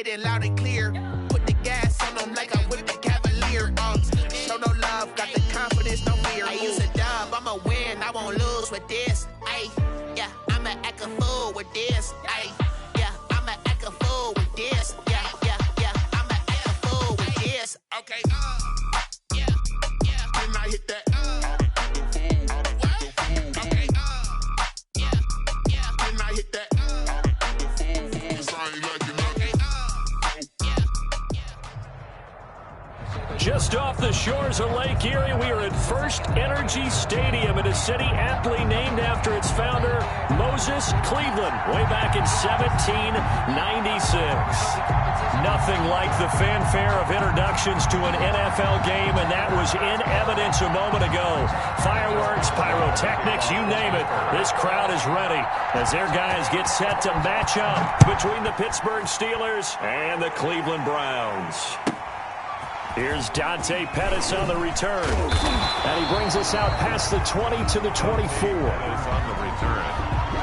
heard it loud and clear. Put the gas on them like I'm with the Cavalier. Show no love, got the confidence, no fear. I use a dub, I'ma win, I won't lose with this. Ay, yeah, I'ma act a fool with this. Ay, yeah, I'ma act a fool with this. Yeah, yeah, yeah, I'ma act a fool with this. Okay, yeah, yeah. Can I hit that? Okay, yeah, yeah. Can I hit that? Just off the shores of Lake Erie, we are at First Energy Stadium in a city aptly named after its founder, Moses Cleveland, way back in 1796. Nothing like the fanfare of introductions to an NFL game, and that was in evidence a moment ago. Fireworks, pyrotechnics, you name it. This crowd is ready as their guys get set to match up between the Pittsburgh Steelers and the Cleveland Browns. Here's Dante Pettis on the return. And he brings us out past the 20 to the 24. Pettis on the return.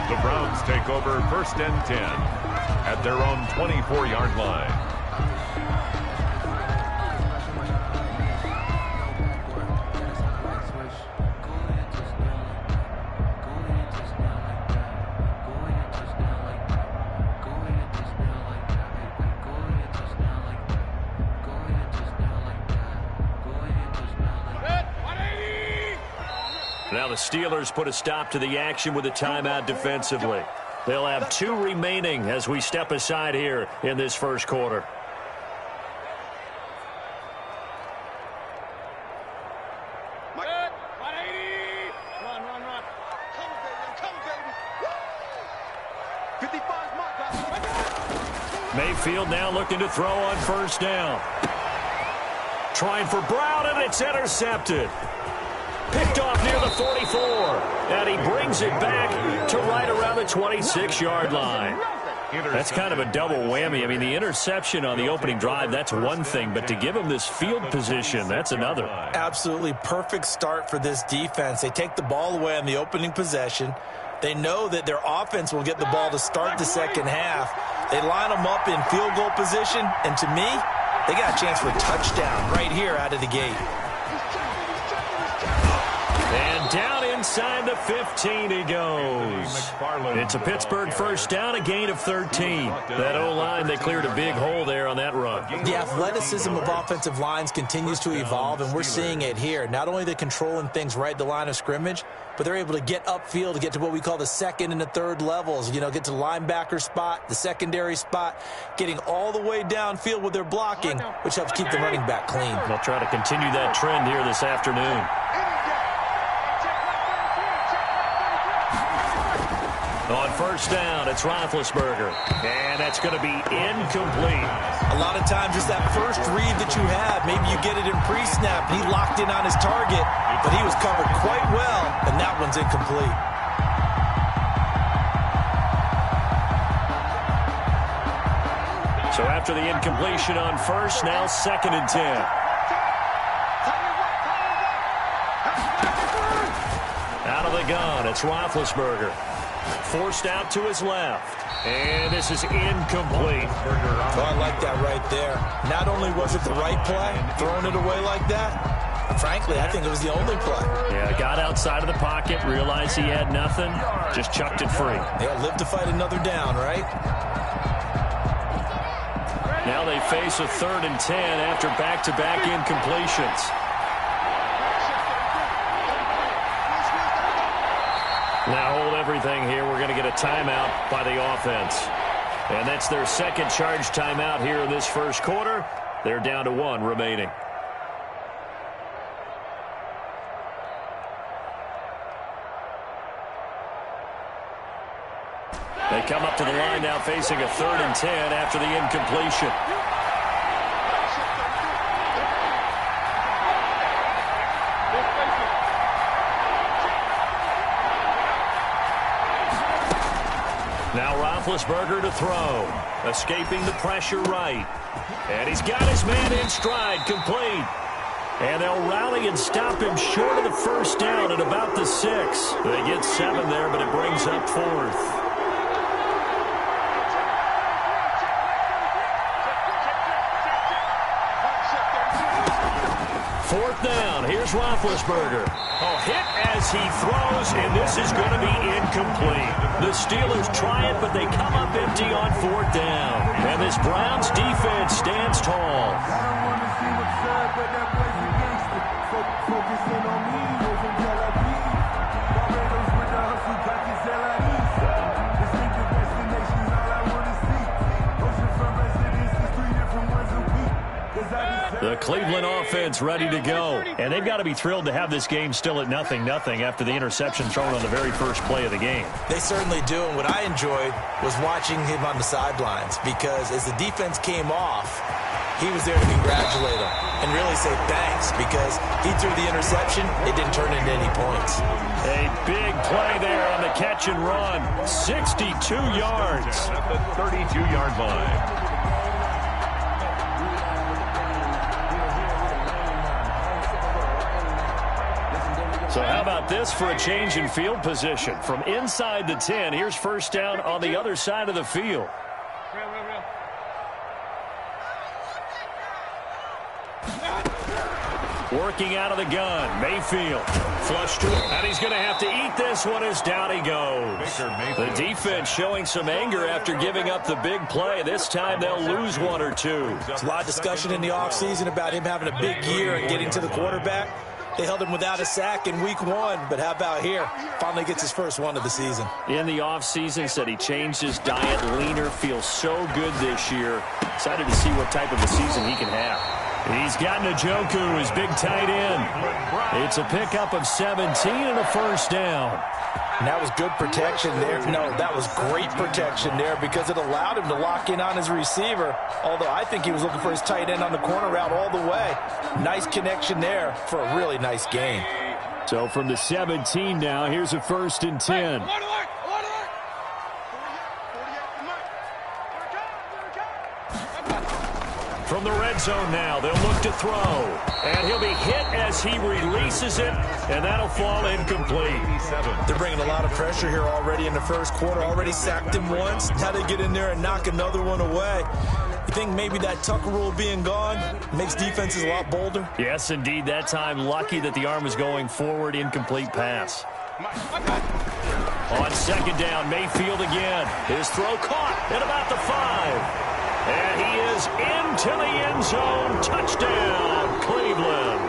The Browns take over 1st and 10 at their own 24-yard line. Now the Steelers put a stop to the action with a timeout defensively. They'll have 2 remaining as we step aside here in this first quarter. Mayfield now looking to throw on 1st down. Trying for Brown, and it's intercepted. Picked off near the 44, and he brings it back to right around the 26-yard line. That's kind of a double whammy. I mean, the interception on the opening drive, that's one thing, but to give him this field position, that's another. Absolutely perfect start for this defense. They take the ball away on the opening possession. They know that their offense will get the ball to start the second half. They line them up in field goal position, and to me, they got a chance for a touchdown right here out of the gate. And down inside the 15 he goes. It's a Pittsburgh 1st down, a gain of 13. That O-line, they cleared a big hole there on that run. The athleticism of offensive lines continues to evolve, and we're seeing it here. Not only the controlling things right at the line of scrimmage, but they're able to get upfield to get to what we call the 2nd and the 3rd levels. You know, get to the linebacker spot, the secondary spot, getting all the way downfield with their blocking, which helps keep the running back clean. They'll try to continue that trend here this afternoon. On 1st down, it's Roethlisberger. And that's going to be incomplete. A lot of times it's that first read that you have. Maybe you get it in pre-snap. He locked in on his target, but he was covered quite well, and that one's incomplete. So after the incompletion on 1st, now 2nd and 10. Out of the gun, it's Roethlisberger. Forced out to his left. And this is incomplete. Oh, I like that right there. Not only was it the right play, throwing it away like that, frankly, I think it was the only play. Yeah, got outside of the pocket, realized he had nothing, just chucked it free. Yeah, live to fight another down, right? Now they face a 3rd and 10 after back-to-back incompletions. Now hold everything here. We're going to get a timeout by the offense. And that's their 2nd charge timeout here in this first quarter. They're down to 1 remaining. They come up to the line now facing a 3rd and 10 after the incompletion. Now Roethlisberger to throw. Escaping the pressure right. And he's got his man in stride, complete. And they'll rally and stop him short of the 1st down at about the 6. They get 7 there, but it brings up 4th. 4th down. Here's Roethlisberger. Hit as he throws, and this is going to be incomplete. The Steelers try it, but they come up empty on 4th down. And this Browns defense stands tall. The Cleveland offense ready to go. And they've got to be thrilled to have this game still at 0-0 after the interception thrown on the very first play of the game. They certainly do. And what I enjoyed was watching him on the sidelines, because as the defense came off, he was there to congratulate them and really say thanks, because he threw the interception. It didn't turn into any points. A big play there on the catch and run. 62 yards. At the 32-yard line. So how about this for a change in field position? From inside the 10, here's 1st down on the other side of the field. Working out of the gun, Mayfield. Flush to him, and he's going to have to eat this one as down he goes. The defense showing some anger after giving up the big play. This time they'll lose 1 or 2. There's a lot of discussion in the offseason about him having a big year and getting to the quarterback. They held him without a sack in week 1, but how about here? Finally gets his first one of the season. In the offseason, said he changed his diet, leaner, feels so good this year. Excited to see what type of a season he can have. He's got Njoku, his big tight end. It's a pickup of 17 and a 1st down. And that was good protection there. No, that was great protection there, because it allowed him to lock in on his receiver, although I think he was looking for his tight end on the corner route all the way. Nice connection there for a really nice gain. So from the 17 now, here's a 1st and 10. From the red zone now, they'll look to throw. And he'll be hit as he releases it, and that'll fall incomplete. They're bringing a lot of pressure here already in the first quarter. Already sacked him once. How they get in there and knock another one away. You think maybe that Tucker rule being gone makes defenses a lot bolder? Yes, indeed. That time, lucky that the arm was going forward. Incomplete pass. On 2nd down, Mayfield again. His throw caught at about the 5. And he is into the end zone. Touchdown, Cleveland.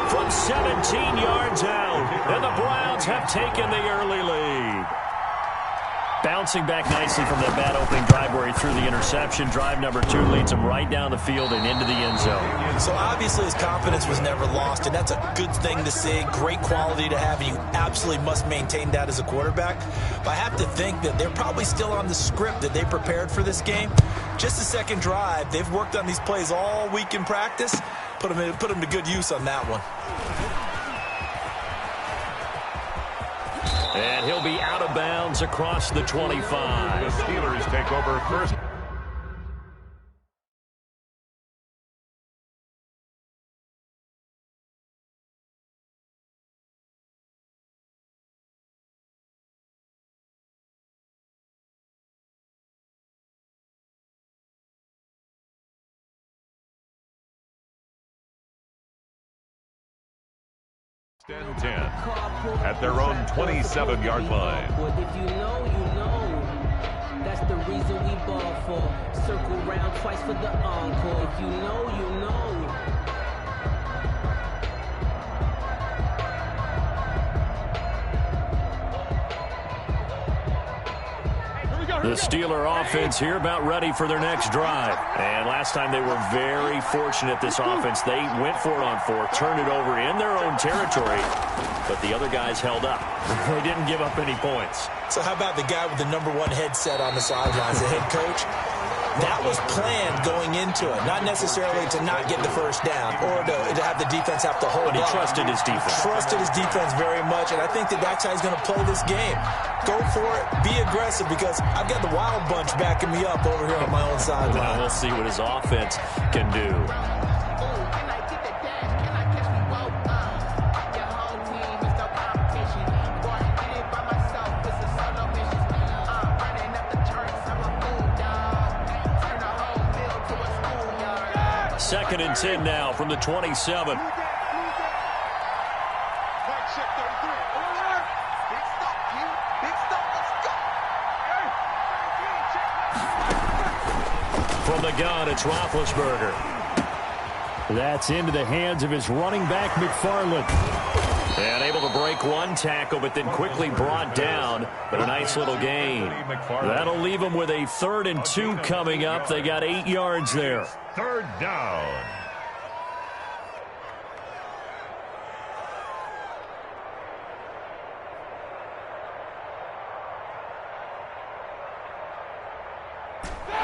From 17 yards out, and the Browns have taken the early lead. Bouncing back nicely from that bad opening drive where he threw the interception. Drive number 2 leads him right down the field and into the end zone. So obviously his confidence was never lost, and that's a good thing to see. Great quality to have, and you absolutely must maintain that as a quarterback. But I have to think that they're probably still on the script that they prepared for this game. Just the second drive, they've worked on these plays all week in practice. Put them to good use on that one. And he'll be out of bounds across the 25. The Steelers take over 1st. And 10 at their own 27-yard line. If you know, you know. That's the reason we ball for. Circle round twice for the encore. If you know, you know. The Steeler offense here about ready for their next drive. And last time they were very fortunate, this offense. They went for it on 4th, turned it over in their own territory, but the other guys held up. They didn't give up any points. So how about the guy with the number 1 headset on the sidelines, the head coach? That was planned going into it, not necessarily to not get the first down or to have the defense have to hold But he up. trusted his defense. Trusted his defense very much, and I think that's how he's going to play this game. Go for it, be aggressive, because I've got the wild bunch backing me up over here on my own sideline. Well, we'll see what his offense can do. 2nd and 10 now from the 27. From the gun, it's Roethlisberger. That's into the hands of his running back, McFarland. And able to break one tackle, but then quickly brought down. But a nice little gain. That'll leave them with a 3rd and 2 coming up. They got 8 yards there. 3rd down.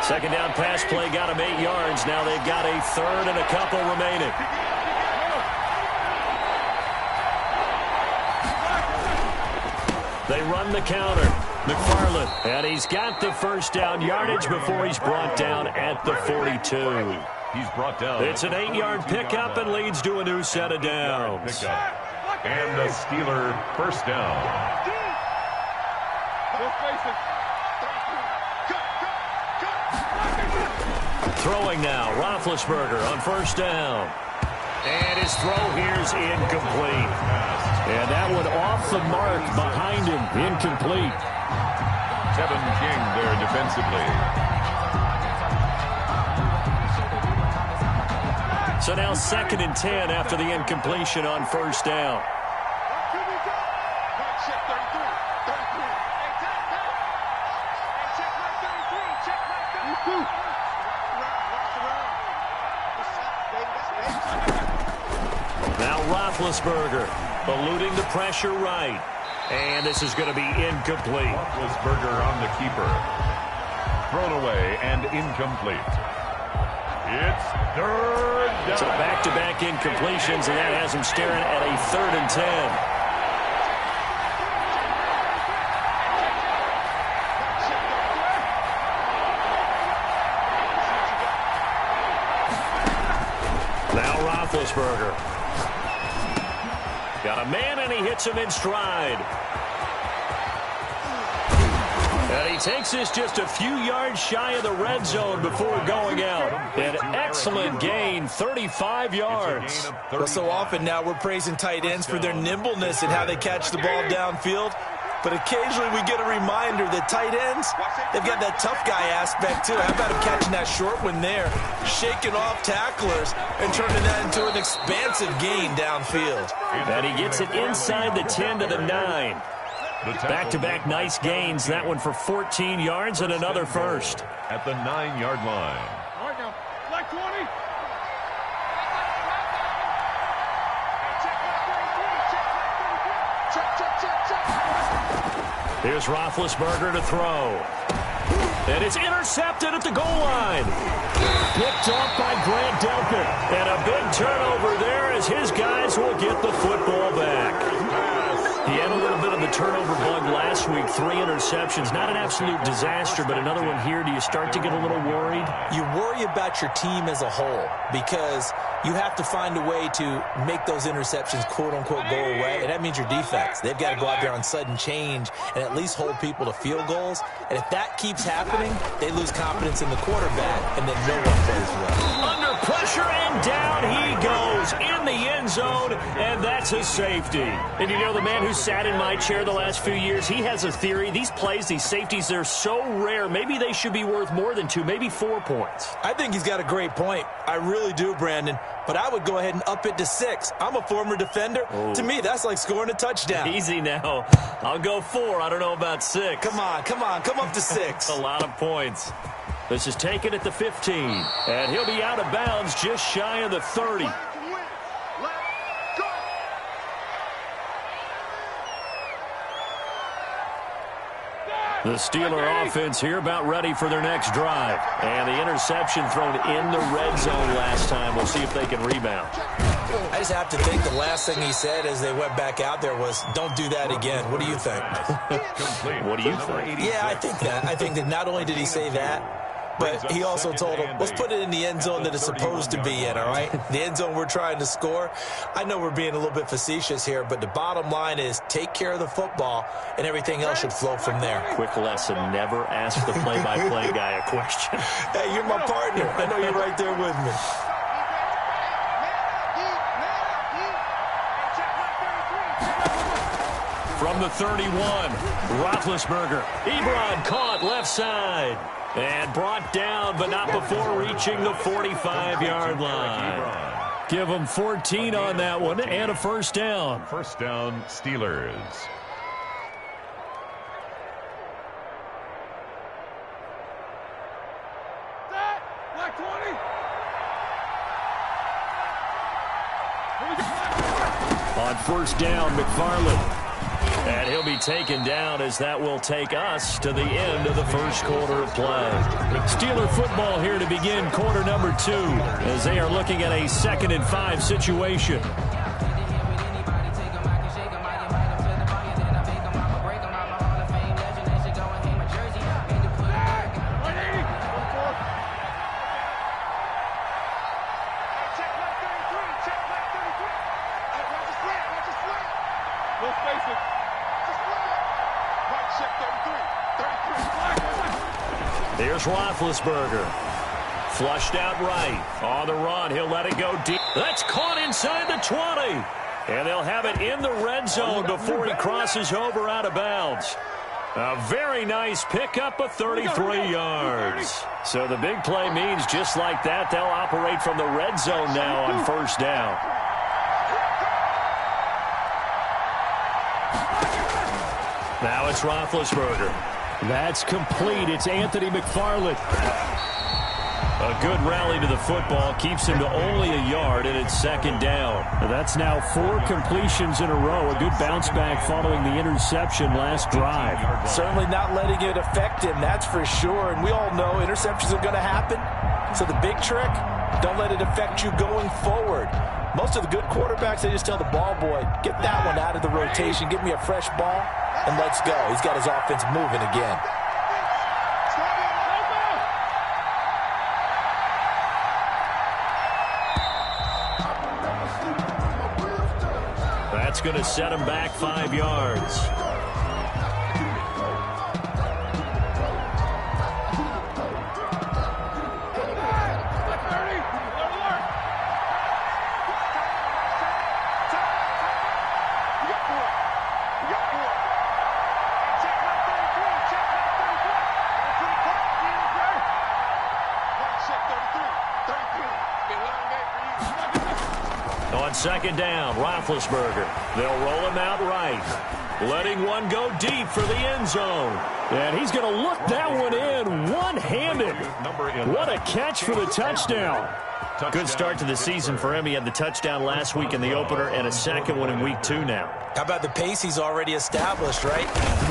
Second down pass play got them 8 yards. Now they've got a 3rd and a couple remaining. They run the counter. McFarland. And he's got the 1st down yardage before he's brought down at the 42. He's brought down. It's an 8-yard pickup and leads to a new set of downs. And the Steeler 1st down. Throwing now, Roethlisberger on 1st down. And his throw here's incomplete. And that one off the mark behind him, incomplete. Tevin King there defensively. So now 2nd and 10 after the incompletion on 1st down. Now Roethlisberger eluding the pressure right. And this is going to be incomplete. Roethlisberger on the keeper. Thrown away and incomplete. It's 3rd down. So back-to-back incompletions, and that has him staring at a 3rd and 10. Now Roethlisberger. Got a man, and he hits him in stride. And he takes this just a few yards shy of the red zone before going out. An excellent gain, 35 yards. Well, so often now we're praising tight ends for their nimbleness and how they catch the ball downfield. But occasionally we get a reminder that tight ends, they've got that tough guy aspect too. How about him catching that short one there, shaking off tacklers, and turning that into an expansive gain downfield. And he gets it inside the 10 to the 9. Back-to-back nice gains. That one for 14 yards and another 1st. At the 9-yard line. Like 20. Here's Roethlisberger to throw. And it's intercepted at the goal line. Picked off by Grant Delpit. And a big turnover there as his guys will get the football back. He had a little bit of the turnover bug last week, 3 interceptions. Not an absolute disaster, but another one here. Do you start to get a little worried? You worry about your team as a whole because you have to find a way to make those interceptions, quote-unquote, go away, and that means your defense. They've got to go out there on sudden change and at least hold people to field goals. And if that keeps happening, they lose confidence in the quarterback, and then no one plays well. Under pressure, and down he goes in the end zone, and that's a safety. And you know, the man who sat in my chair the last few years, he has a theory. These plays, these safeties, they're so rare. Maybe they should be worth more than 2, maybe 4 points. I think he's got a great point. I really do, Brandon. But I would go ahead and up it to 6. I'm a former defender. Ooh. To me, that's like scoring a touchdown. Easy now. I'll go 4. I don't know about 6. Come on. Come up to 6. A lot of points. This is taken at the 15. And he'll be out of bounds just shy of the 30. The Steeler offense here about ready for their next drive. And the interception thrown in the red zone last time. We'll see if they can rebound. I just have to think the last thing he said as they went back out there was, don't do that again. What do you think? What do you think? Yeah, I think that. I think that not only did he say that, but he also told him, let's put it in the end zone that it's supposed to be in, all right? The end zone we're trying to score. I know we're being a little bit facetious here, but the bottom line is take care of the football, and everything else should flow from there. Quick lesson, never ask the play-by-play guy a question. Hey, you're my partner. I know you're right there with me. From the 31, Roethlisberger. Ebron caught left side. And brought down, but not before reaching the 45-yard line. Give them 14 on that one and a first down. First down, Steelers. On first down, McFarland. And he'll be taken down as that will take us to the end of the first quarter of play. Steeler football here to begin quarter number 2 as they are looking at a 2nd and 5 situation. Here's Roethlisberger. Flushed out right. On the run. He'll let it go deep. That's caught inside the 20. And they'll have it in the red zone before he crosses over out of bounds. A very nice pickup of 33 yards. So the big play means just like that, they'll operate from the red zone now on first down. Now it's Roethlisberger. That's complete. It's Anthony McFarland. A good rally to the football keeps him to only a yard, and it's 2nd down. That's now 4 completions in a row. A good bounce back following the interception last drive. Certainly not letting it affect him, that's for sure. And we all know interceptions are going to happen. So the big trick, don't let it affect you going forward. Most of the good quarterbacks, they just tell the ball boy, get that one out of the rotation, give me a fresh ball, and let's go. He's got his offense moving again. That's going to set him back 5 yards. On 2nd down, Roethlisberger. They'll roll him out right. Letting one go deep for the end zone. And he's going to look that one in one-handed. What a catch for the touchdown. Good start to the season for him. He had the touchdown last week in the opener and a second one in week 2 now. How about the pace he's already established, right?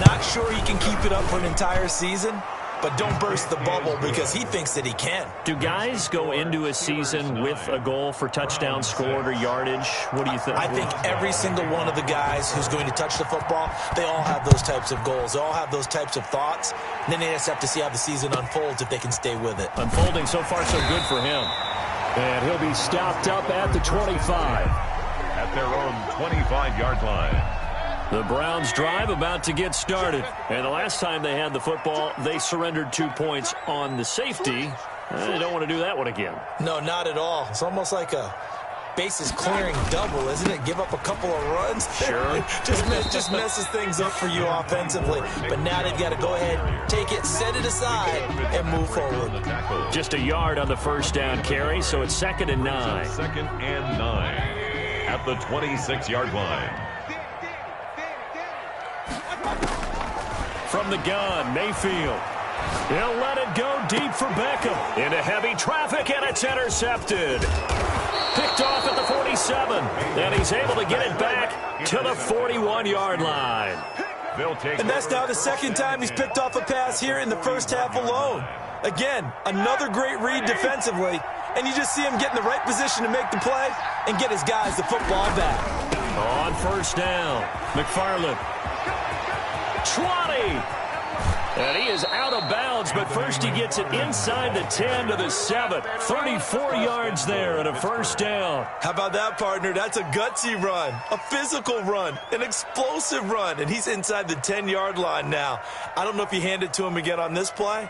Not sure he can keep it up for an entire season, but don't burst the bubble because he thinks that he can. Do guys go into a season with a goal for touchdown scored or yardage? What do you think? I think every single one of the guys who's going to touch the football, they all have those types of goals. They all have those types of thoughts. And then they just have to see how the season unfolds if they can stay with it. Unfolding so far so good for him. And he'll be stopped up at the 25. At their own 25-yard line. The Browns drive about to get started. And the last time they had the football, they surrendered 2 points on the safety. They don't want to do that one again. No, not at all. It's almost like a bases clearing double, isn't it? Give up a couple of runs. Sure. just messes things up for you offensively. But now they've got to go ahead, take it, set it aside, and move forward. Just a yard on the first down carry, so it's 2nd and 9. 2nd and 9 at the 26-yard line. From the gun, Mayfield. He'll let it go deep for Beckham. Into heavy traffic, and it's intercepted. Picked off at the 47, and he's able to get it back to the 41-yard line. And that's now the second time he's picked off a pass here in the first half alone. Again, another great read defensively, and you just see him get in the right position to make the play and get his guys the football back. On first down, McFarland. 20. And he is out of bounds, but first he gets it inside the 10 to the 7. 34 yards there and a first down. How about that, partner? That's a gutsy run, a physical run, an explosive run, and he's inside the 10-yard line now. I don't know if you hand it to him again on this play,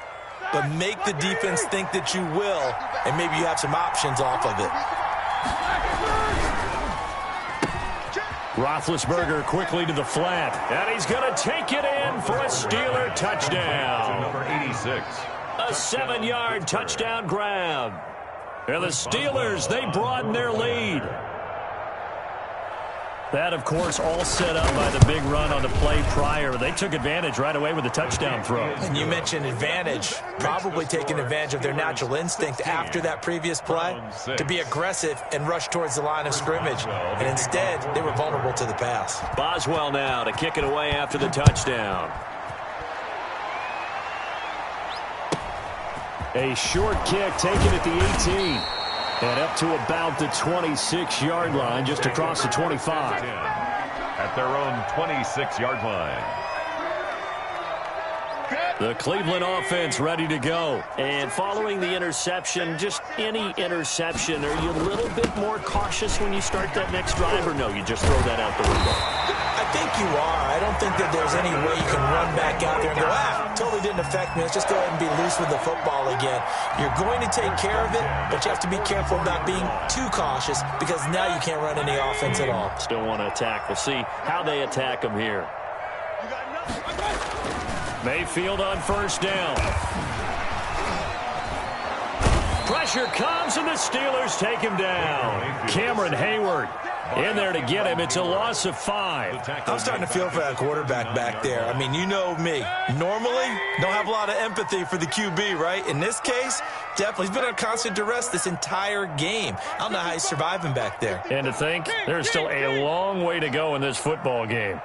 but make the defense think that you will, and maybe you have some options off of it. Roethlisberger quickly to the flat, and he's going to take it in for a Steeler touchdown. Number 86. A 7-yard touchdown grab. And the Steelers, they broaden their lead. That, of course, all set up by the big run on the play prior. They took advantage right away with the touchdown throw. And you mentioned advantage, probably taking advantage of their natural instinct after that previous play to be aggressive and rush towards the line of scrimmage. And instead, they were vulnerable to the pass. Boswell now to kick it away after the touchdown. A short kick taken at the 18. And up to about the 26-yard line, just across the 25. At their own 26-yard line. The Cleveland offense ready to go. And following the interception, just any interception, are you a little bit more cautious when you start that next drive, or no, you just throw that out the window? I think you are. I don't think that there's any way you can run back out there and go, totally didn't affect me. Let's just go ahead and be loose with the football again. You're going to take care of it, but you have to be careful about being too cautious because now you can't run any offense at all. Still want to attack. We'll see how they attack them here. Mayfield on first down. Pressure comes, and the Steelers take him down. Cameron Hayward in there to get him. It's a loss of 5. I'm starting to feel for that quarterback back there. I mean, you know me. Normally, don't have a lot of empathy for the QB, right? In this case, definitely. He's been under constant duress this entire game. I don't know how he's surviving back there. And to think, there's still a long way to go in this football game.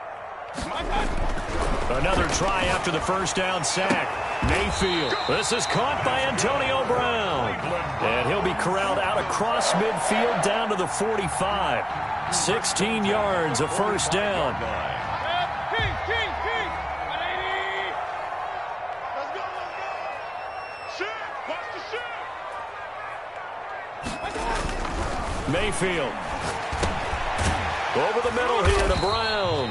Another try after the first down sack. Mayfield. This is caught by Antonio Brown. And he'll be corralled out across midfield down to the 45. 16 yards, a first down. Mayfield. Over the middle here to Brown.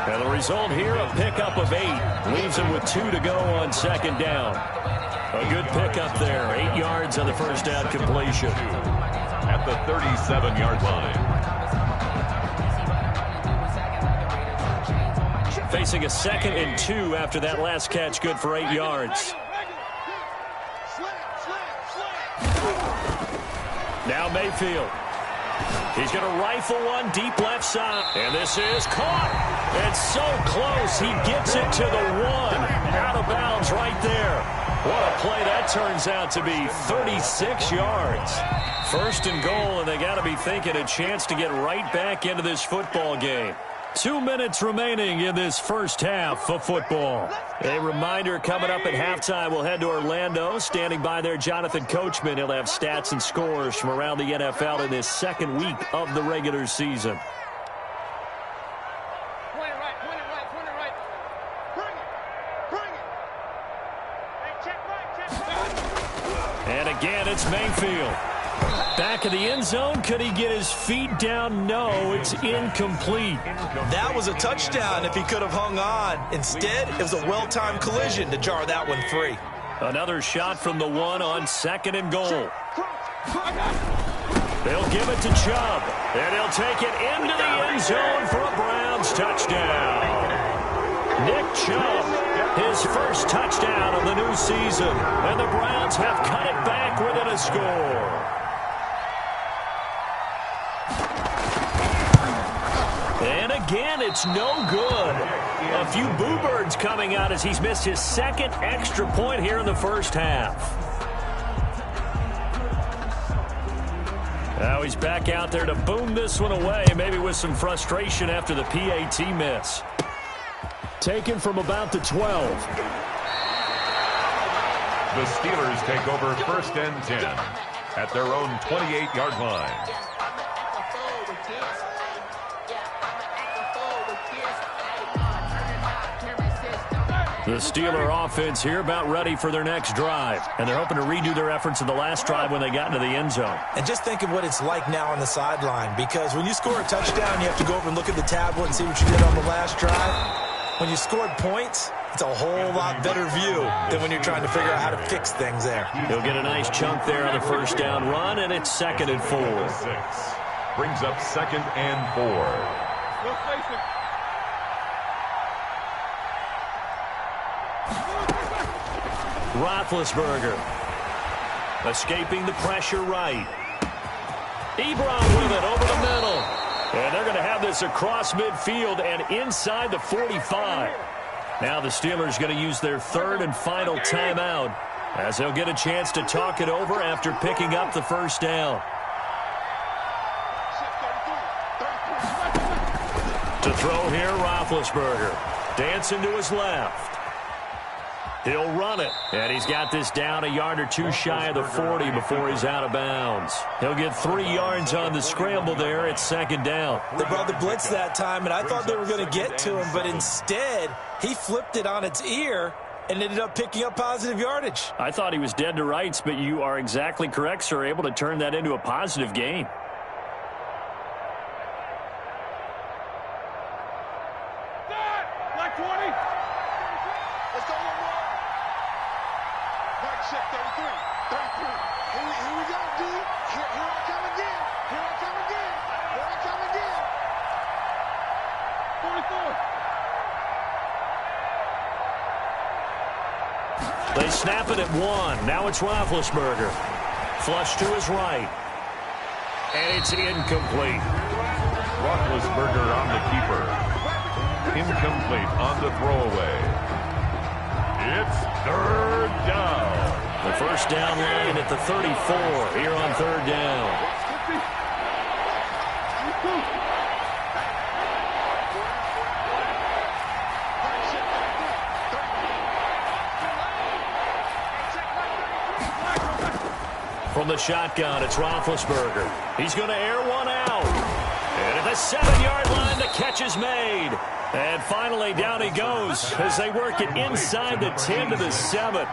And the result here, a pickup of 8. Leaves him with 2 to go on second down. A good pickup there. 8 yards on the first down completion. At the 37-yard line. Facing a 2nd and 2 after that last catch. Good for 8 yards. Now Mayfield. He's going to rifle one deep left side. And this is caught. It's so close. He gets it to the 1. Out of bounds right there. What a play that turns out to be. 36 yards. First and goal, and they got to be thinking a chance to get right back into this football game. 2 minutes remaining in this first half of football. A reminder, coming up at halftime, we'll head to Orlando. Standing by there, Jonathan Coachman. He'll have stats and scores from around the NFL in this second week of the regular season. Point it right. Bring it. Hey, check right. And again, it's Mayfield. Back of the end zone. Could he get his feet down? No, it's incomplete. That was a touchdown if he could have hung on. Instead, it was a well-timed collision to jar that one free. Another shot from the 1 on 2nd and goal. They'll give it to Chubb, and he'll take it into the end zone for a Browns touchdown. Nick Chubb, his first touchdown of the new season, and the Browns have cut it back within a score. And again, it's no good. A few boo birds coming out as he's missed his 2nd extra point here in the first half. Now he's back out there to boom this one away, maybe with some frustration after the PAT miss. Taken from about the 12. The Steelers take over 1st and 10 at their own 28-yard line. The Steeler offense here about ready for their next drive. And they're hoping to redo their efforts in the last drive when they got into the end zone. And just think of what it's like now on the sideline, because when you score a touchdown, you have to go over and look at the tablet and see what you did on the last drive. When you scored points, it's a whole lot better view than when you're trying to figure out how to fix things there. He'll get a nice chunk there on the first down run, and it's 2nd and 4. Brings up 2nd and 4. Let's face it. Roethlisberger escaping the pressure right. Ebron with it over the middle. And they're going to have this across midfield and inside the 45. Now the Steelers going to use their third and final timeout as they'll get a chance to talk it over after picking up the first down. To throw here, Roethlisberger. Dancing to his left. He'll run it. And he's got this down a yard or two shy of the 40 before he's out of bounds. He'll get 3 yards on the scramble there. It's second down. They brought the blitz that time, and I thought they were going to get to him, but instead he flipped it on its ear and ended up picking up positive yardage. I thought he was dead to rights, but you are exactly correct, sir. Able to turn that into a positive gain. Like 20. Let's go one more. Mike check 33. 33. Here we go, D. Here I come again. Here I come again. Here I come again. 44. They snap it at 1. Now it's Roethlisberger. Flush to his right. And it's incomplete. Roethlisberger on the keeper. Incomplete on the throwaway. It's third down. The first down line at the 34 here on third down. From the shotgun, it's Roethlisberger. He's going to air one out. And at the 7-yard line, the catch is made. And finally, down he goes as they work it inside the 10 to the 7.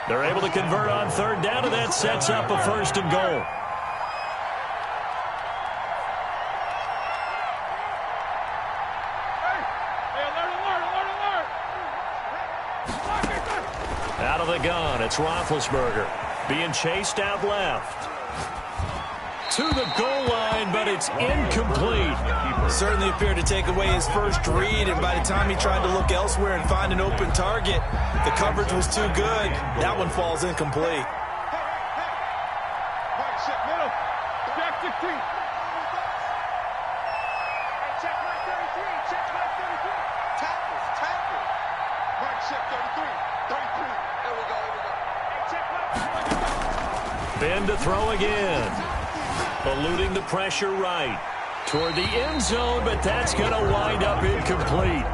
They're able to convert on third down, and that sets up a first and goal. Out of the gun, it's Roethlisberger. Being chased out left. To the goal line, but it's incomplete. Certainly appeared to take away his first read, and by the time he tried to look elsewhere and find an open target, the coverage was too good. That one falls incomplete. Mike check middle. Jack 16. Check Mike 33. Check Mike 33. Tackles. Mike check 33. 33. There we go. Check Mike 33. Ben to throw again. Eluding the pressure right. Toward the end zone, but that's going to wind up incomplete.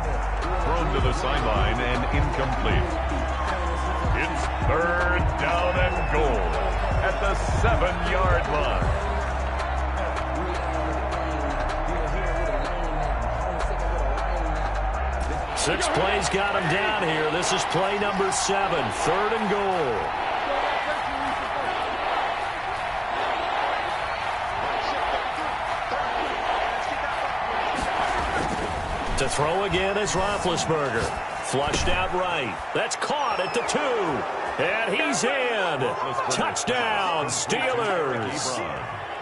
Thrown to the sideline and incomplete. It's third down and goal at the 7-yard line. Six plays got him down here. This is play number 7, third and goal. To throw again is Roethlisberger. Flushed out right. That's caught at the 2. And he's in. Touchdown, Steelers.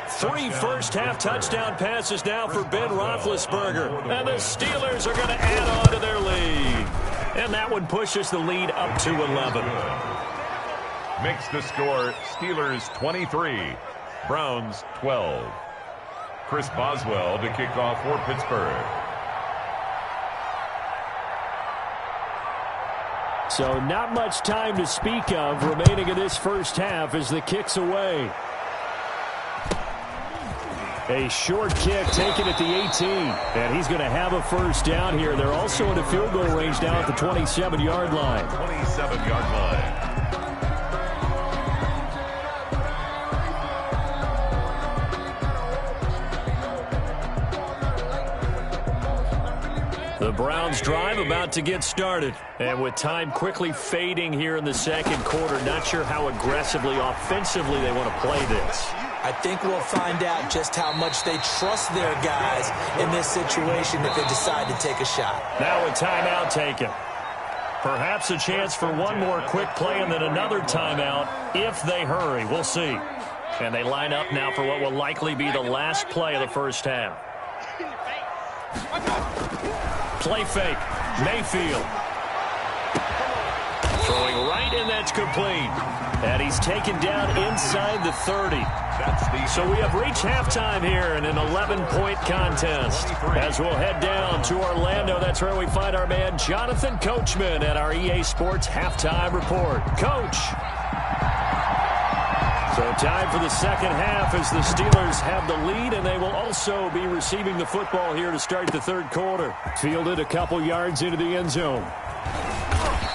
3 first-half touchdown passes now for Ben Roethlisberger. And the Steelers are going to add on to their lead. And that one pushes the lead up to 11. Makes the score Steelers 23, Browns 12. Chris Boswell to kick off for Pittsburgh. So not much time to speak of remaining in this first half as the kick's away. A short kick taken at the 18. And he's going to have a first down here. They're also in a field goal range now at the 27-yard line. 27-yard line. The Browns drive about to get started. And with time quickly fading here in the second quarter, not sure how aggressively, offensively they want to play this. I think we'll find out just how much they trust their guys in this situation if they decide to take a shot. Now a timeout taken. Perhaps a chance for one more quick play and then another timeout if they hurry. We'll see. And they line up now for what will likely be the last play of the first half. Play fake. Mayfield. Throwing right, and that's complete. And he's taken down inside the 30. So we have reached halftime here in an 11-point contest. As we'll head down to Orlando, that's where we find our man Jonathan Coachman at our EA Sports Halftime Report. Coach. So time for the second half as the Steelers have the lead, and they will also be receiving the football here to start the third quarter. Fielded a couple yards into the end zone.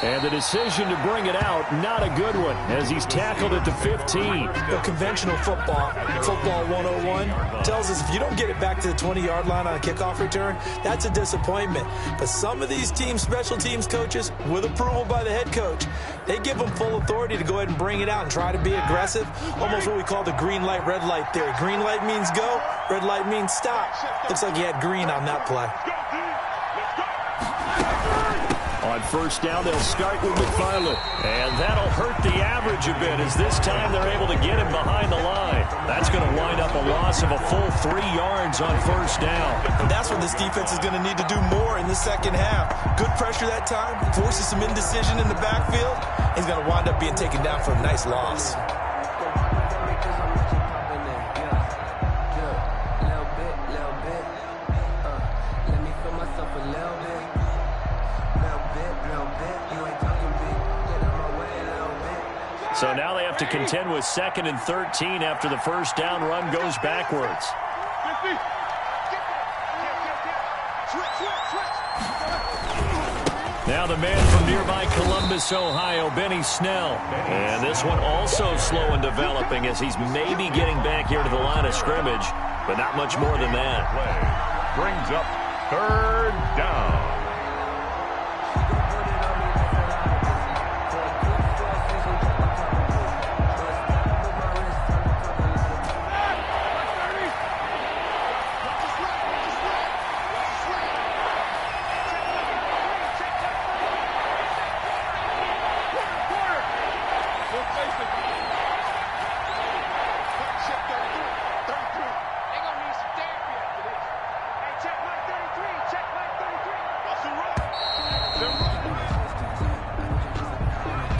And the decision to bring it out, not a good one, as he's tackled at the 15. The conventional football 101, tells us if you don't get it back to the 20-yard line on a kickoff return, that's a disappointment. But some of these teams, special teams coaches, with approval by the head coach, they give them full authority to go ahead and bring it out and try to be aggressive, almost what we call the green light, red light theory. Green light means go, red light means stop. Looks like he had green on that play. On first down, they'll start with McFarland. And that'll hurt the average a bit as this time they're able to get him behind the line. That's going to wind up a loss of a full 3 yards on first down. And that's when this defense is going to need to do more in the second half. Good pressure that time, forces some indecision in the backfield. He's going to wind up being taken down for a nice loss. So now they have to contend with 2nd and 13 after the first down run goes backwards. Now the man from nearby Columbus, Ohio, Benny Snell. And this one also slow in developing as he's maybe getting back here to the line of scrimmage, but not much more than that. Play brings up 3rd down.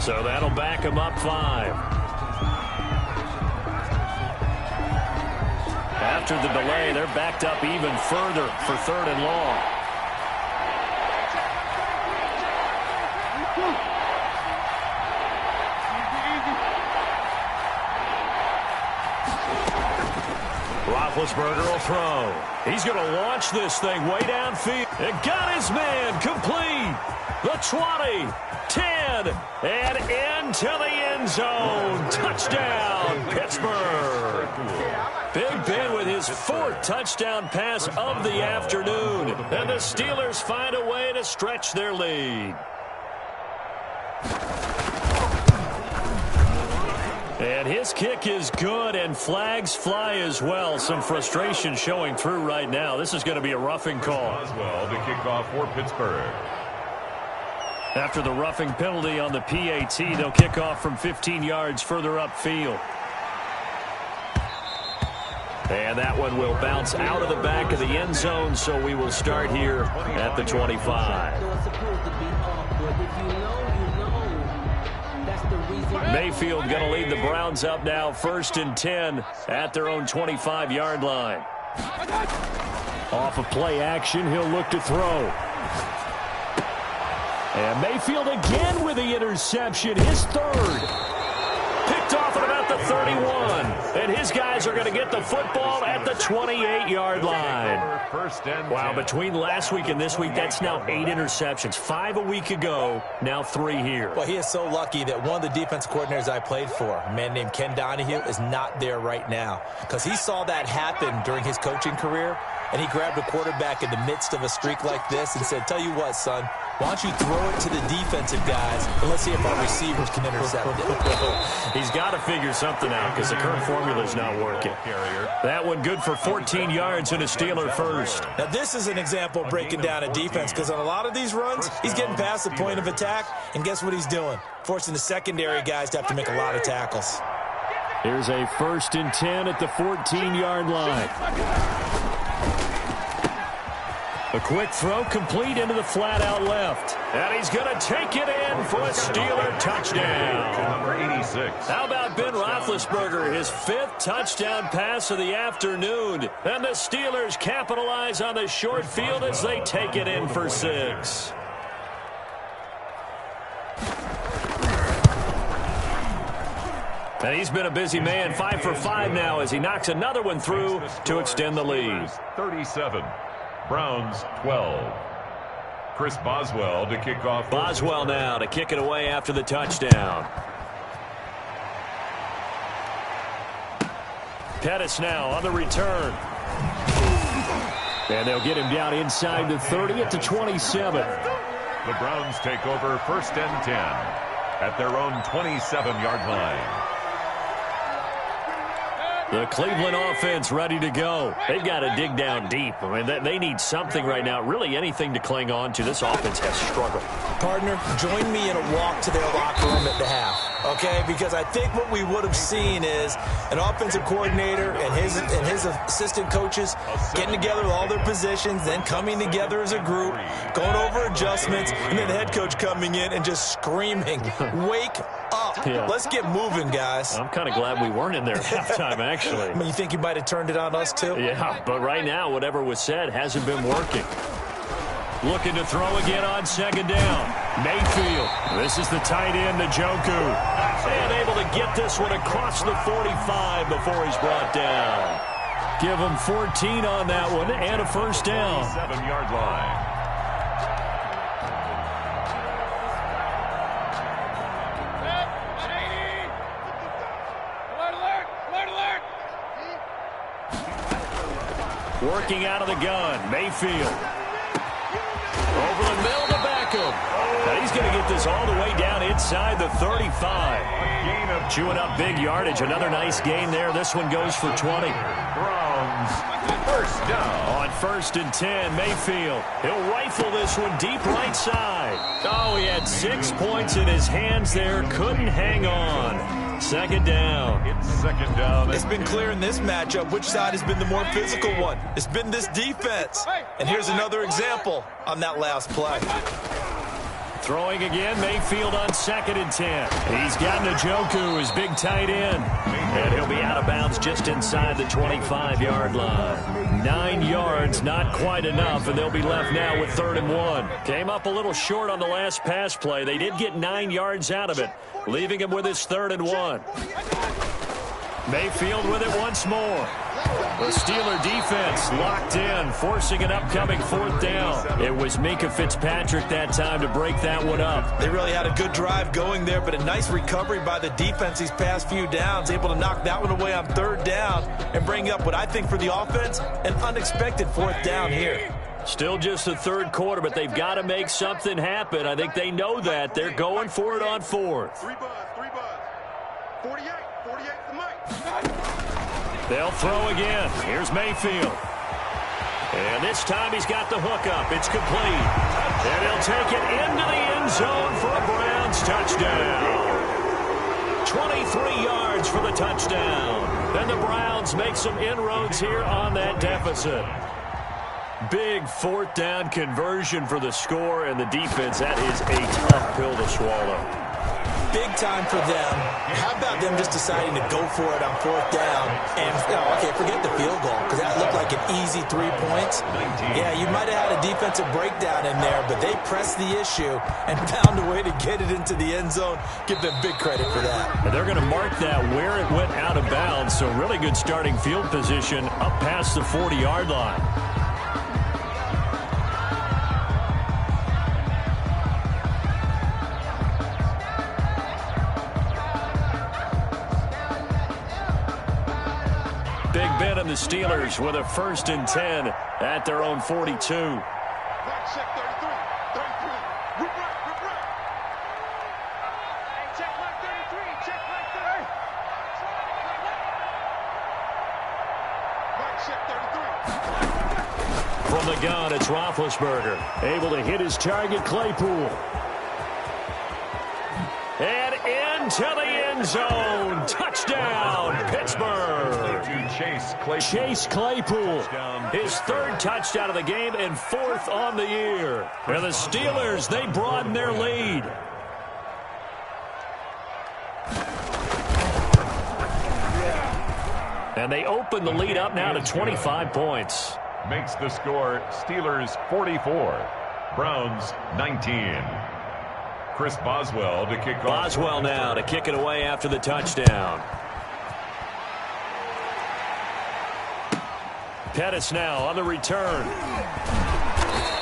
So that'll back him up 5. After the delay, they're backed up even further for 3rd and long. Roethlisberger will throw. He's going to launch this thing way downfield. And got his man complete. The 20, 10, and into the end zone. Touchdown, Pittsburgh. Big Ben with his 4th touchdown pass of the afternoon. And the Steelers find a way to stretch their lead. And his kick is good, and flags fly as well. Some frustration showing through right now. This is going to be a roughing call. Boswell to kick off for Pittsburgh. After the roughing penalty on the PAT, they'll kick off from 15 yards further upfield. And that one will bounce out of the back of the end zone, so we will start here at the 25. Mayfield going to lead the Browns up now, 1st and 10 at their own 25-yard line. Off of play action, he'll look to throw. And Mayfield again with the interception, his 3rd. Picked off at about the 31. And his guys are going to get the football at the 28-yard line. Wow, between last week and this week, that's now 8 interceptions. 5 a week ago, now 3 here. Well, he is so lucky that one of the defense coordinators I played for, a man named Ken Donahue, is not there right now. Because he saw that happen during his coaching career, and he grabbed a quarterback in the midst of a streak like this and said, tell you what, son, why don't you throw it to the defensive guys, and let's see if our receivers can intercept it. He's got to figure something out because the current formula is not working. That one good for 14 yards and a Steeler first. Now, this is an example of breaking down a defense because on a lot of these runs, he's getting past the point of attack, and guess what he's doing? Forcing the secondary guys to have to make a lot of tackles. Here's a 1st and 10 at the 14-yard line. A quick throw complete into the flat out left. And he's going to take it in for a Steeler touchdown. Number 86. How about Ben Roethlisberger, his 5th touchdown pass of the afternoon. And the Steelers capitalize on the short field as they take it in for 6. And he's been a busy man, 5 for 5 now as he knocks another one through to extend the lead. 37. Browns 12. Chris Boswell to kick off. Boswell now to kick it away after the touchdown. Pettis now on the return. And they'll get him down inside the 30 at the 27. The Browns take over 1st and 10 at their own 27-yard line. The Cleveland offense ready to go. They've got to dig down deep. I mean, they need something right now, really anything to cling on to. This offense has struggled. Partner, join me in a walk to their locker room at the half, okay? Because I think what we would have seen is an offensive coordinator and his assistant coaches getting together with all their positions, then coming together as a group, going over adjustments, and then the head coach coming in and just screaming, wake up. Yeah. Let's get moving, guys. I'm kind of glad we weren't in there at halftime, actually. I mean, you think you might have turned it on us, too? Yeah, but right now, whatever was said hasn't been working. Looking to throw again on 2nd down. Mayfield. This is the tight end, Njoku. And able to get this one across the 45 before he's brought down. Give him 14 on that one and a 1st down. 7-yard line. Working out of the gun, Mayfield. Over the middle to Beckham. Now he's going to get this all the way down inside the 35. Chewing up big yardage. Another nice gain there. This one goes for 20. Browns 1st down. On 1st and 10, Mayfield. He'll rifle this one deep right side. Oh, he had 6 points in his hands there. Couldn't hang on. 2nd down. It's 2nd down. It's been clear in this matchup which side has been the more physical one. It's been this defense. And here's another example on that last play. Throwing again, Mayfield on 2nd and 10. He's got Njoku, his big tight end. And he'll be out of bounds just inside the 25-yard line. 9 yards, not quite enough, and they'll be left now with 3rd and 1. Came up a little short on the last pass play. They did get 9 yards out of it, leaving him with his 3rd and 1. Mayfield with it once more. The Steeler defense locked in, forcing an upcoming 4th down. It was Minka Fitzpatrick that time to break that one up. They really had a good drive going there, but a nice recovery by the defense these past few downs, able to knock that one away on 3rd down and bring up what I think for the offense, an unexpected 4th down here. Still just the 3rd quarter, but they've got to make something happen. I think they know that. They're going for it on 4th. 3 buzz. 48 to Mike. They'll throw again. Here's Mayfield. And this time he's got the hookup. It's complete. And he'll take it into the end zone for a Browns touchdown. 23 yards for the touchdown. Then the Browns make some inroads here on that deficit. Big 4th down conversion for the score, and the defense, that is a tough pill to swallow. Big time for them. How about them just deciding to go for it on 4th down? And, okay, forget the field goal, because that looked like an easy 3 points. Yeah, you might have had a defensive breakdown in there, but they pressed the issue and found a way to get it into the end zone. Give them big credit for that. And they're going to mark that where it went out of bounds, so really good starting field position up past the 40-yard line. Big Ben and the Steelers with a 1st and 10 at their own 42. Check 33. 33. Rip right. Hey, check like 33. Check like 30. Check 33. From the gun, it's Roethlisberger. Able to hit his target, Claypool. And into the end zone. Touchdown, Pittsburgh. Chase Claypool, his third touchdown of the game and fourth on the year. And the Steelers, they broaden their lead. And they open the lead up now to 25 points. Makes the score Steelers 44, Browns 19. Chris Boswell to kick off. Boswell now to kick it away after the touchdown. Pettis now on the return.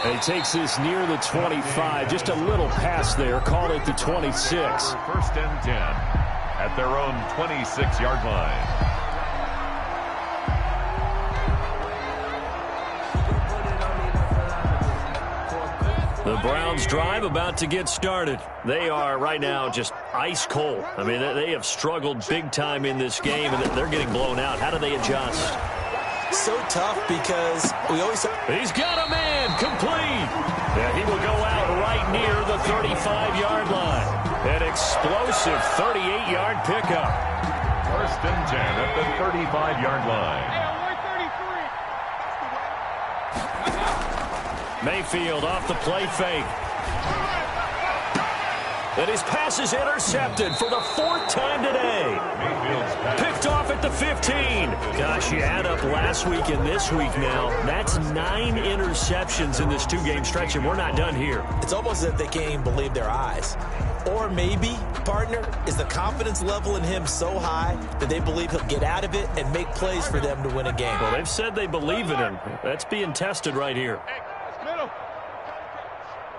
And he takes this near the 25. Just a little pass there. Call it the 26. First and 10 at their own 26-yard line. The Browns drive about to get started. They are right now just ice cold. I mean, they have struggled big time in this game, and they're getting blown out. How do they adjust? So tough because we always... He's got a man, complete. Yeah, he will go out right near the 35-yard line. An explosive 38-yard pickup. First and 10 at the 35-yard line. Mayfield off the play fake. And his pass is intercepted for the fourth time today. Picked off at the 15. Gosh, you add up last week and this week now. That's 9 interceptions in this two-game stretch, and we're not done here. It's almost as if they can't even believe their eyes. Or maybe, partner, is the confidence level in him so high that they believe he'll get out of it and make plays for them to win a game. Well, they've said they believe in him. That's being tested right here.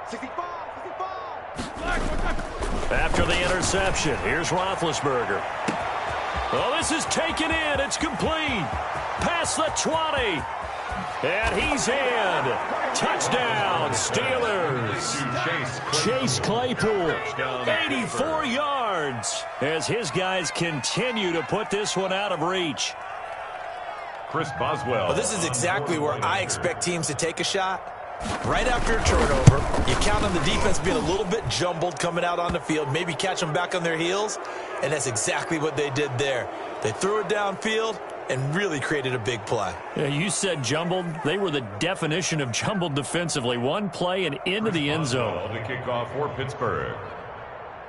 65. After the interception, here's Roethlisberger. Oh, this is taken in. It's complete. Past the 20. And he's in. Touchdown, Steelers. Chase Claypool, 84 yards, as his guys continue to put this one out of reach. Chris Boswell. Well, this is exactly where I expect teams to take a shot. Right after a turnover, you count on the defense being a little bit jumbled coming out on the field, maybe catch them back on their heels, and that's exactly what they did there. They threw it downfield and really created a big play. Yeah, you said jumbled. They were the definition of jumbled defensively. One play and into the end zone. To kick off for Pittsburgh.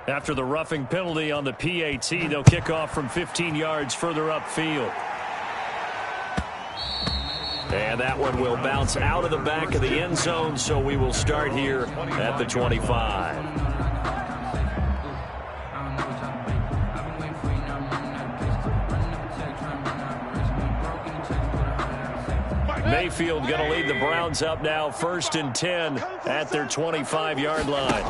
After the roughing penalty on the PAT, they'll kick off from 15 yards further upfield. And that one will bounce out of the back of the end zone, so we will start here at the 25. Mayfield going to lead the Browns up now, 1st and 10 at their 25-yard line.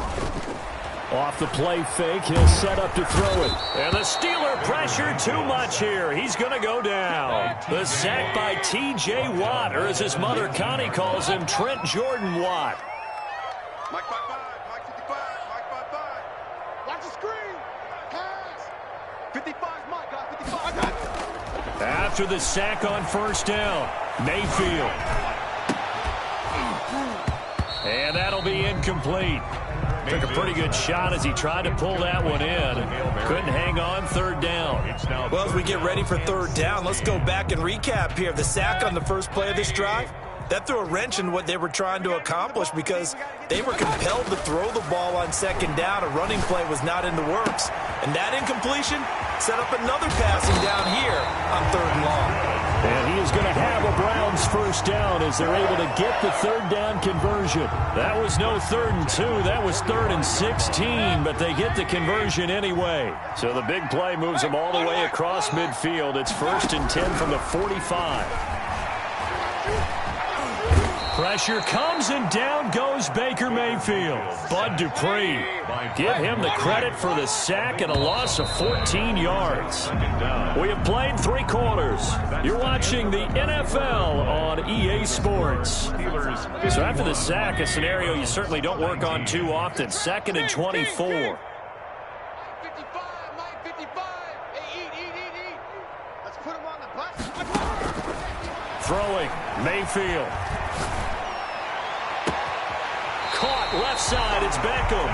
Off the play fake, he'll set up to throw it. And the Steeler pressure too much here. He's going to go down. The sack by T.J. Watt, or as his mother Connie calls him, Trent Jordan Watt. Mike 55, Mike 55, Mike 55. Watch the screen. Pass. 55 Mike, got 55. I got it. After the sack on first down, Mayfield. And that'll be incomplete. Took a pretty good shot as he tried to pull that one in. Couldn't hang on, third down. Well, as we get ready for third down, let's go back and recap here. The sack on the first play of this drive, that threw a wrench in what they were trying to accomplish because they were compelled to throw the ball on second down. A running play was not in the works. And that incompletion set up another passing down here on third and long. And he is going to have a Browns first down as they're able to get the third down conversion. That was no 3rd and 2. That was 3rd and 16, but they get the conversion anyway. So the big play moves them all the way across midfield. It's 1st and 10 from the 45. Pressure comes, and down goes Baker Mayfield. Bud Dupree, give him the credit for the sack and a loss of 14 yards. We have played 3 quarters. You're watching the NFL on EA Sports. So after the sack, a scenario you certainly don't work on too often. 2nd and 24. Mike 55, Mike 55. Hey, eat. Let's put him on the bus. Throwing, Mayfield. Caught shot left side. It's Beckham.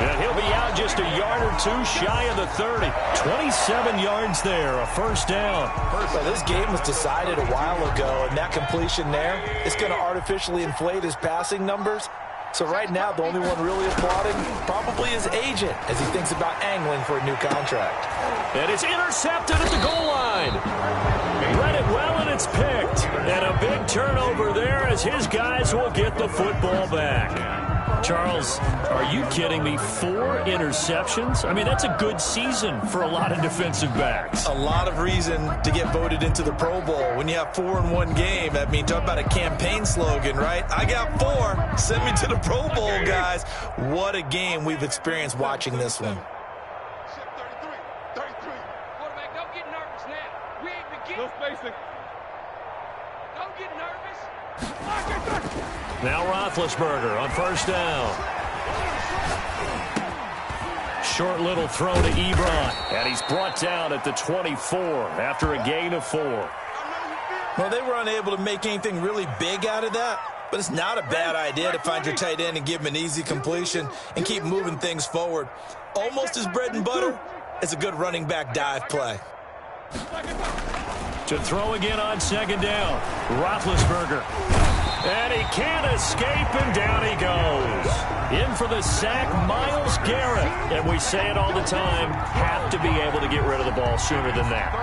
And he'll be out just a yard or two shy of the 30. 27 yards there, a first down. Well, this game was decided a while ago, and that completion there is going to artificially inflate his passing numbers. So right now, the only one really applauding probably his agent as he thinks about angling for a new contract. And it's intercepted at the goal line. Read it well, and it's picked. And a big turnover there as his guys will get the football back. Charles, are you kidding me? 4 interceptions? I mean, that's a good season for a lot of defensive backs. A lot of reason to get voted into the Pro Bowl. When you have 4 in one game, I mean, talk about a campaign slogan, right? I got 4. Send me to the Pro Bowl, guys. What a game we've experienced watching this one. 33. Quarterback, don't get nervous now. We ain't beginning. No spacing. Don't get nervous. Now Roethlisberger on first down. Short little throw to Ebron. And he's brought down at the 24 after a gain of 4. Well, they were unable to make anything really big out of that, but it's not a bad idea to find your tight end and give him an easy completion and keep moving things forward. Almost as bread and butter as a good running back dive play. To throw again on second down. Roethlisberger. And he can't escape, and down he goes. In for the sack, Myles Garrett. And we say it all the time, have to be able to get rid of the ball sooner than that.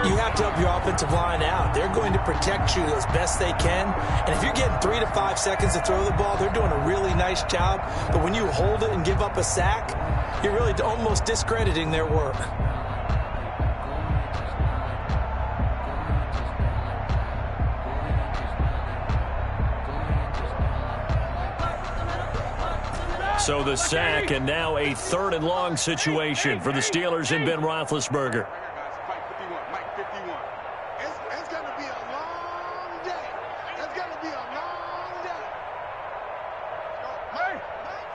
You have to help your offensive line out. They're going to protect you as best they can. And if you're getting 3 to 5 seconds to throw the ball, they're doing a really nice job. But when you hold it and give up a sack, you're really almost discrediting their work. So the sack, and now a 3rd and long situation for the Steelers and Ben Roethlisberger. Mike 51. It's going to be a long day. It's going to be a long day. Mike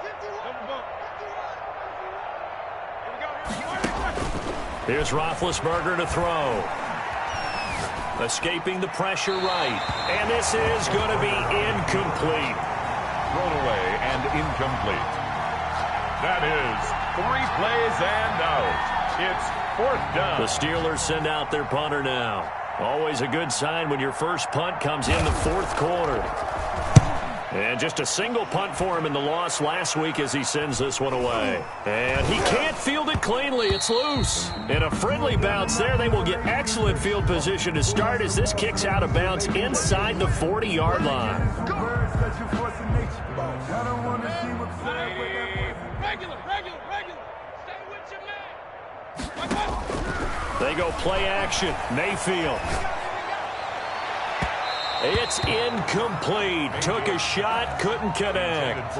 51. Here's Roethlisberger to throw. Escaping the pressure right. And this is going to be incomplete. Thrown away and incomplete. That is 3 plays and out. It's 4th down. The Steelers send out their punter now. Always a good sign when your first punt comes in the 4th quarter. And just a single punt for him in the loss last week as he sends this one away. And he can't field it cleanly. It's loose. And a friendly bounce there. They will get excellent field position to start as this kicks out of bounds inside the 40-yard line. Regular. Stay with your man. They go play action. Mayfield. It's incomplete. Took a shot, couldn't connect.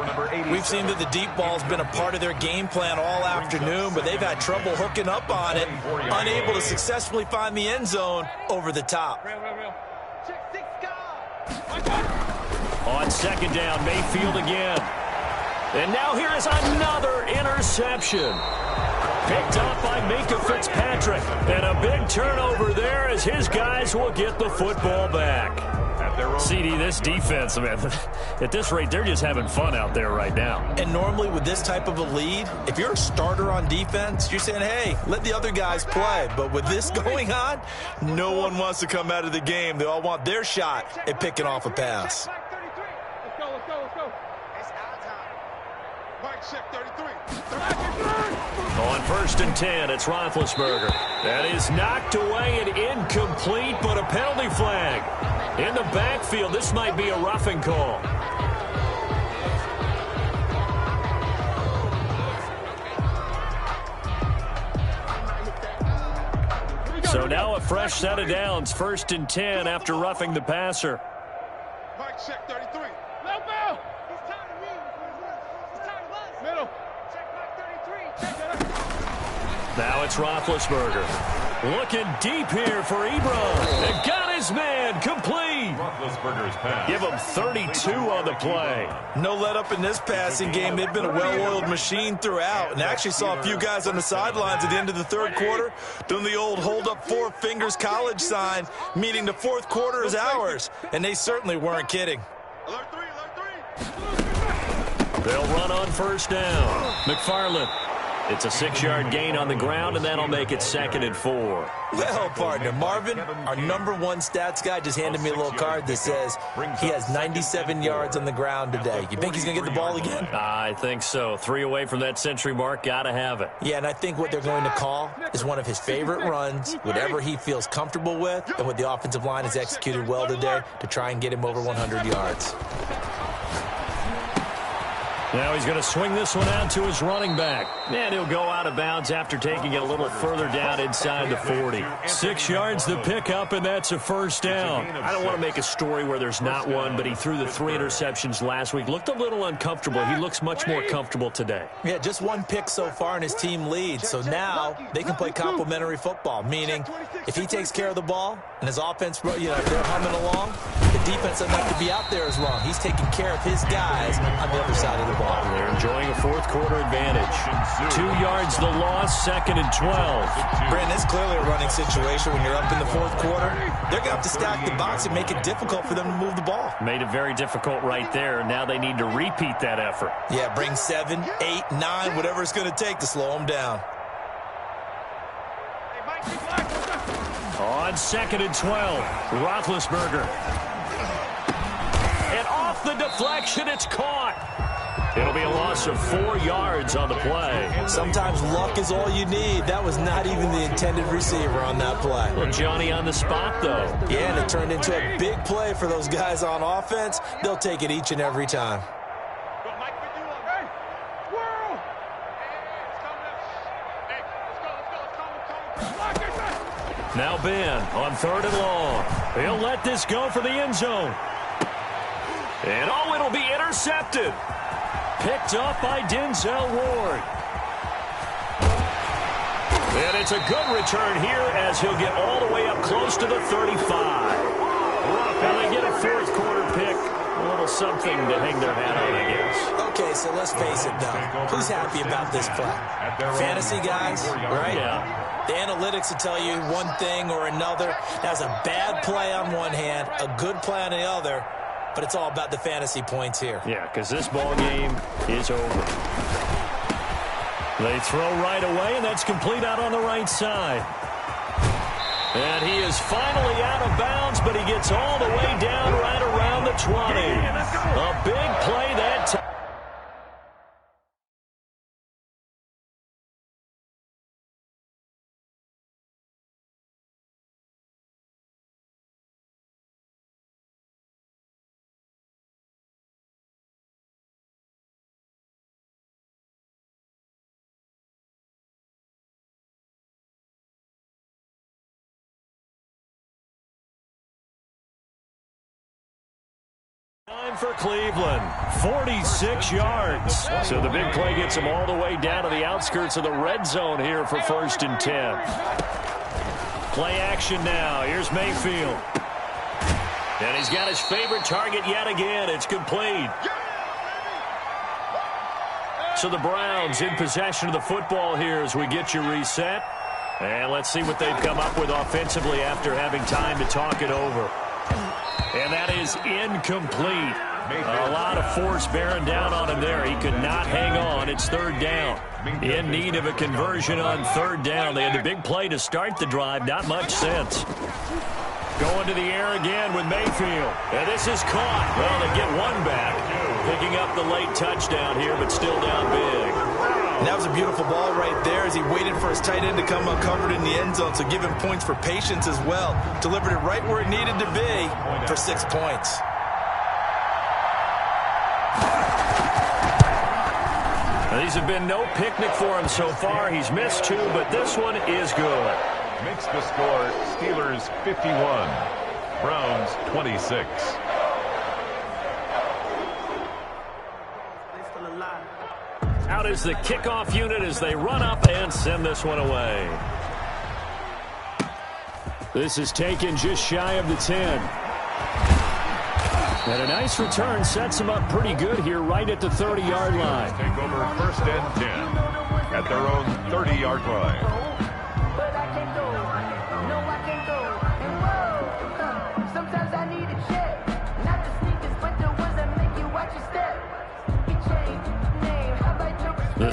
We've seen that the deep ball's been a part of their game plan all afternoon, but they've had trouble hooking up on it, unable to successfully find the end zone over the top. On second down, Mayfield again. And now here is another interception. Picked up by Minkah Fitzpatrick. And a big turnover there as his guys will get the football back. CD, this defense, man, at this rate, they're just having fun out there right now. And normally with this type of a lead, if you're a starter on defense, you're saying, hey, let the other guys play. But with this going on, no one wants to come out of the game. They all want their shot at picking off a pass. Let's go. It's our time. Mike check 33. On 1st and 10, it's Roethlisberger. That is knocked away and incomplete, but a penalty flag. In the backfield, this might be a roughing call. So now a fresh set of downs, 1st and 10 after roughing the passer. Mike check 33. No ball. It's time to move. It's time to bust. Middle. Check Mike 33. Now it's Roethlisberger. Looking deep here for Ebron. And got his man complete. Roethlisberger's pass. Give him 32 on the play. No let up in this passing game. They've been a well-oiled machine throughout. And actually saw a few guys on the sidelines at the end of the 3rd quarter doing the old hold up 4 fingers college sign, meaning the 4th quarter is ours. And they certainly weren't kidding. Alert 3. They'll run on first down. McFarland. It's a 6-yard gain on the ground, and that'll make it 2nd and 4. Well, partner, Marvin, our #1 stats guy just handed me a little card that says he has 97 yards on the ground today. You think he's going to get the ball again? I think so. 3 away from that century mark. Got to have it. Yeah, and I think what they're going to call is one of his favorite runs, whatever he feels comfortable with, and what the offensive line has executed well today to try and get him over 100 yards. Now he's going to swing this one out to his running back. And he'll go out of bounds after taking it a little further down inside the 40. 6 yards the pickup, and that's a first down. I don't want to make a story where there's not one, but he threw the 3 interceptions last week. Looked a little uncomfortable. He looks much more comfortable today. Yeah, just 1 pick so far, and his team leads. So now they can play complementary football, meaning if he takes care of the ball and his offense, if they're humming along, the defense doesn't have to be out there as long. He's taking care of his guys on the other side of the ball. They're enjoying a 4th quarter advantage. 2 yards the loss, 2nd and 12. Brandon, it's clearly a running situation when you're up in the 4th quarter. They're going to have to stack the box and make it difficult for them to move the ball. Made it very difficult right there. Now they need to repeat that effort. Yeah, bring 7, 8, 9, whatever it's going to take to slow them down. On 2nd and 12, Roethlisberger. And off the deflection, it's caught. It'll be a loss of 4 yards on the play. Sometimes luck is all you need. That was not even the intended receiver on that play. Well, Johnny on the spot, though. Yeah, and it turned into a big play for those guys on offense. They'll take it each and every time. Now Ben on 3rd and long. He'll let this go for the end zone. And it'll be intercepted. Picked up by Denzel Ward. And it's a good return here as he'll get all the way up close to the 35. And they get a 4th quarter pick. A little something to hang their hat on, I guess. Okay, so let's face it, though. Who's happy about this play? Fantasy guys, right? Yeah. The analytics will tell you one thing or another. That was a bad play on one hand, a good play on the other, but it's all about the fantasy points here. Yeah, because this ball game is over. They throw right away, and that's complete out on the right side. And he is finally out of bounds, but he gets all the way down right around the 20. A big play that time. Time for Cleveland, 46 yards. So the big play gets him all the way down to the outskirts of the red zone here for 1st and 10. Play action now. Here's Mayfield. And he's got his favorite target yet again. It's complete. So the Browns in possession of the football here as we get you reset. And let's see what they've come up with offensively after having time to talk it over. And that is incomplete. A lot of force bearing down on him there. He could not hang on. It's 3rd down. In need of a conversion on 3rd down. They had the big play to start the drive. Not much sense. Going to the air again with Mayfield. And this is caught. Well, they get one back. Picking up the late touchdown here, but still down big. And that was a beautiful ball right there as he waited for his tight end to come uncovered in the end zone, so give him points for patience as well. Delivered it right where it needed to be for 6 points. Now, these have been no picnic for him so far. He's missed 2, but this one is good. Makes the score Steelers 51, Browns 26. Out is the kickoff unit as they run up and send this one away. This is taken just shy of the 10. And a nice return sets them up pretty good here right at the 30-yard line. Take over 1st and 10 at their own 30-yard line. But I can't go. No, I can't go. And whoa, sometimes I need a check. Not the sneakers, but the ones that make you watch your step. Get changed.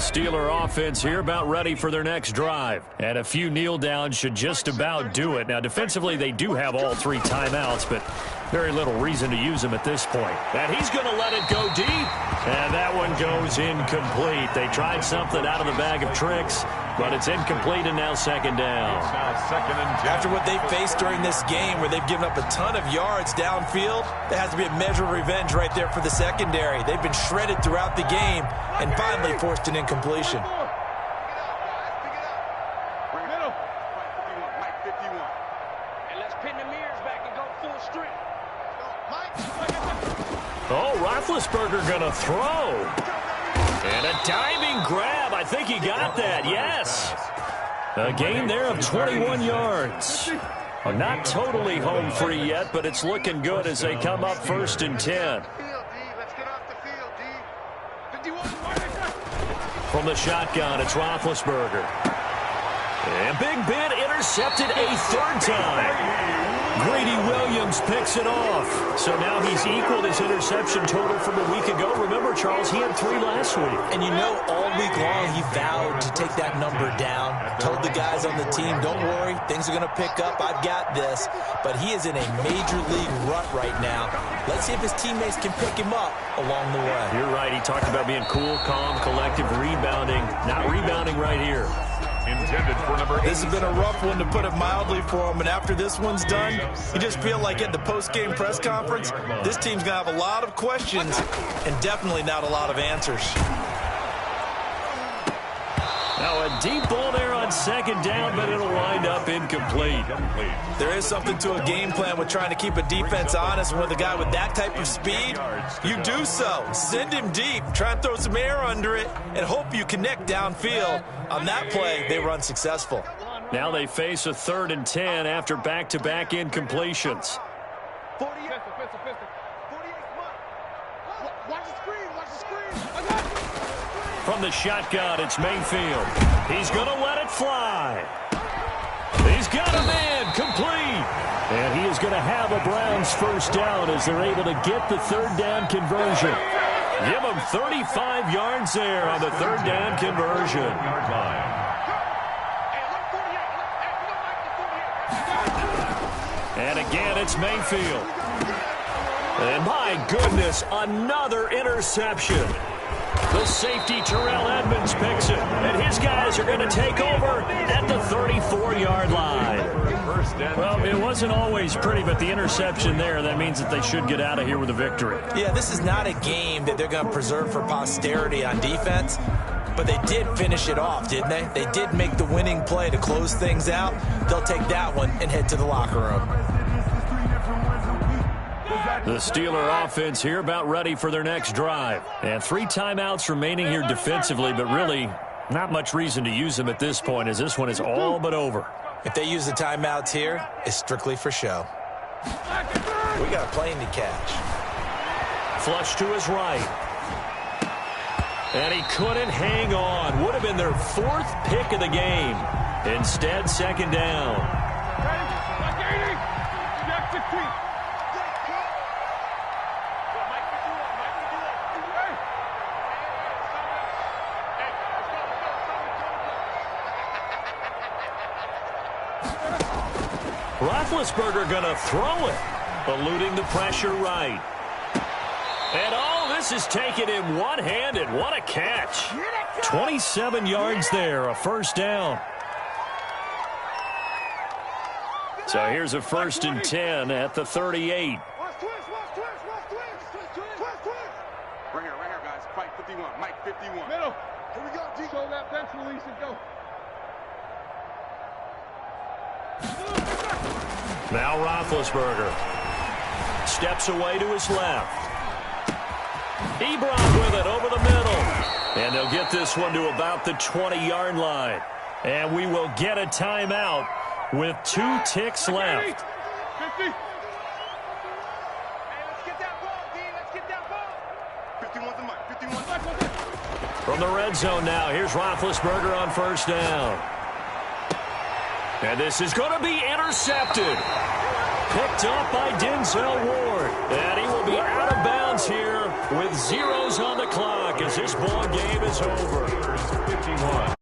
Steeler offense here about ready for their next drive. And a few kneel downs should just about do it. Now, defensively, they do have all 3 timeouts, but very little reason to use them at this point. And he's going to let it go deep. And that one goes incomplete. They tried something out of the bag of tricks, but it's incomplete and now second down. After what they faced during this game where they've given up a ton of yards downfield, there has to be a measure of revenge right there for the secondary. They've been shredded throughout the game and finally forced an incompletion. Oh, Roethlisberger going to throw. And a diving grab. I think he got that. Yes. A gain there of 21 yards. Not totally home free yet, but it's looking good as they come up 1st and 10. From the shotgun, it's Roethlisberger. And Big Ben intercepted a 3rd time. Grady Williams picks it off. So now he's equaled his interception total from a week ago. Remember, Charles, he had 3 last week. And you know, all week long he vowed to take that number down. Told the guys on the team, don't worry, things are going to pick up. I've got this. But he is in a major league rut right now. Let's see if his teammates can pick him up along the way. You're right. He talked about being cool, calm, collective, rebounding. Not rebounding right here. Intended for number 8. This has been a rough one, to put it mildly, for him. And after this one's done, you just feel like at the post-game press conference, this team's going to have a lot of questions and definitely not a lot of answers. Now a deep ball there on 2nd down, but it'll wind up incomplete. There is something to a game plan with trying to keep a defense honest. With a guy with that type of speed, you do so. Send him deep, try and throw some air under it, and hope you connect downfield. On that play, they were unsuccessful. Now they face a 3rd and 10 after back-to-back incompletions. From the shotgun, it's Mayfield. He's going to let it fly. He's got a man complete. And he is going to have a Browns 1st down as they're able to get the 3rd down conversion. Give him 35 yards there on the 3rd down conversion. And again, it's Mayfield. And my goodness, another interception. The safety, Terrell Edmonds, picks it. And his guys are going to take over at the 34-yard line. Well, it wasn't always pretty, but the interception there, that means that they should get out of here with a victory. Yeah, this is not a game that they're going to preserve for posterity on defense, but they did finish it off, didn't they? They did make the winning play to close things out. They'll take that one and head to the locker room. The Steeler offense here about ready for their next drive. And 3 timeouts remaining here defensively, but really not much reason to use them at this point, as this one is all but over. If they use the timeouts here, it's strictly for show. We got a plane to catch. Flush to his right. And he couldn't hang on. Would have been their 4th pick of the game. Instead, 2nd down. Roethlisberger going to throw it, eluding the pressure right. And oh, this is taken in one-handed. What a catch. 27 yards there, a 1st down. So here's a 1st and 10 at the 38. Right here, guys. Fight 51. Mike 51. Middle. Here we go. D. Show that bench release and go. Now Roethlisberger steps away to his left. Ebron with it over the middle. And they'll get this one to about the 20-yard line. And we will get a timeout with 2 ticks left. 50. Hey, let's get that ball, D. Let's get that ball. 51's the mic. 51's From the red zone now, here's Roethlisberger on 1st down. And this is going to be intercepted. picked up by Denzel Ward. And he will be out of bounds here with zeros on the clock as this ball game is over. 51.